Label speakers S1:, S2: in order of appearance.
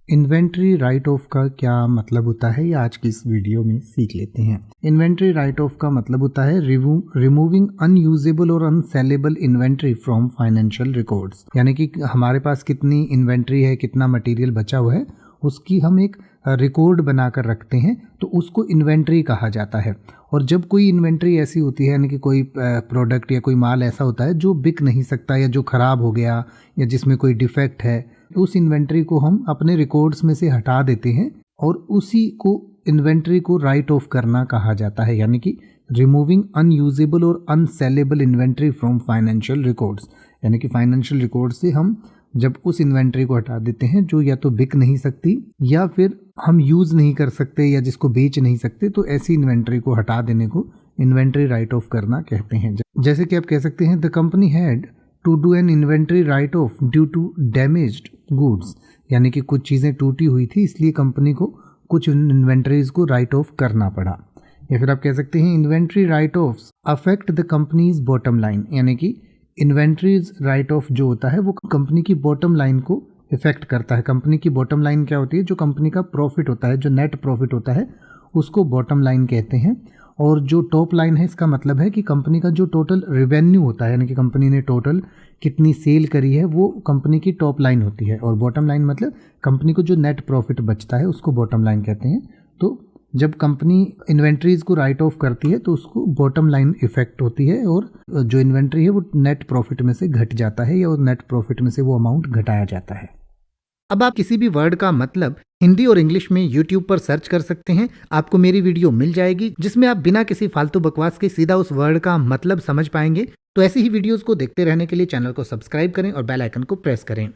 S1: Inventory write of का क्या मतलब होता है, ये आज की इस वीडियो में सीख लेते हैं। इन्वेंट्री राइट ऑफ का मतलब होता है रिमूविंग अनयूजेबल और अनसेलेबल इन्वेंट्री फ्रॉम फाइनेंशियल रिकॉर्ड्स। यानी कि हमारे पास कितनी इन्वेंट्री है, कितना मटेरियल बचा हुआ है, उसकी हम एक रिकॉर्ड बनाकर रखते हैं, तो उसको इन्वेंट्री कहा जाता है। और जब कोई इन्वेंट्री ऐसी होती है, यानी कि कोई प्रोडक्ट या कोई माल ऐसा होता है जो बिक नहीं सकता या जो ख़राब हो गया या जिसमें कोई डिफेक्ट है, उस इन्वेंट्री को हम अपने रिकॉर्ड्स में से हटा देते हैं और उसी को इन्वेंट्री को राइट ऑफ करना कहा जाता है। यानी कि रिमूविंग अनयूजेबल और अनसेलेबल इन्वेंट्री फ्रॉम फाइनेंशियल रिकॉर्ड्स। यानी कि फाइनेंशियल रिकॉर्ड से हम जब उस इन्वेंट्री को हटा देते हैं जो या तो बिक नहीं सकती या फिर हम यूज़ नहीं कर सकते या जिसको बेच नहीं सकते, तो ऐसी इन्वेंट्री को हटा देने को इन्वेंट्री राइट ऑफ करना कहते हैं। जैसे कि आप कह सकते हैं the company had to do an inventory write off due to damaged goods. यानी कि कुछ चीज़ें टूटी हुई थी, इसलिए कंपनी को कुछ इन्वेंट्रीज को राइट ऑफ करना पड़ा। या फिर आप कह सकते हैं inventory write of affect the companies bottom line. यानी कि इन्वेंट्रीज राइट ऑफ जो होता है वो कंपनी की बॉटम लाइन को इफेक्ट करता है। कंपनी की बॉटम लाइन क्या होती है? जो कंपनी का प्रॉफिट होता है, जो नेट प्रॉफिट होता है, उसको बॉटम लाइन कहते हैं। और जो टॉप लाइन है, इसका मतलब है कि कंपनी का जो टोटल रेवेन्यू होता है, यानी कि कंपनी ने टोटल कितनी सेल करी है, वो कंपनी की टॉप लाइन होती है। और बॉटम लाइन मतलब कंपनी को जो नेट प्रॉफिट बचता है उसको बॉटम लाइन कहते हैं। तो जब कंपनी इन्वेंट्रीज को राइट ऑफ करती है तो उसको बॉटम लाइन इफेक्ट होती है और जो इन्वेंट्री है वो नेट प्रॉफिट में से घट जाता है या नेट प्रॉफिट में से वो अमाउंट घटाया जाता है।
S2: अब आप किसी भी वर्ड का मतलब हिंदी और इंग्लिश में YouTube पर सर्च कर सकते हैं। आपको मेरी वीडियो मिल जाएगी जिसमें आप बिना किसी फालतू बकवास के सीधा उस वर्ड का मतलब समझ पाएंगे। तो ऐसी ही वीडियोस को देखते रहने के लिए चैनल को सब्सक्राइब करें और बेल आइकन को प्रेस करें।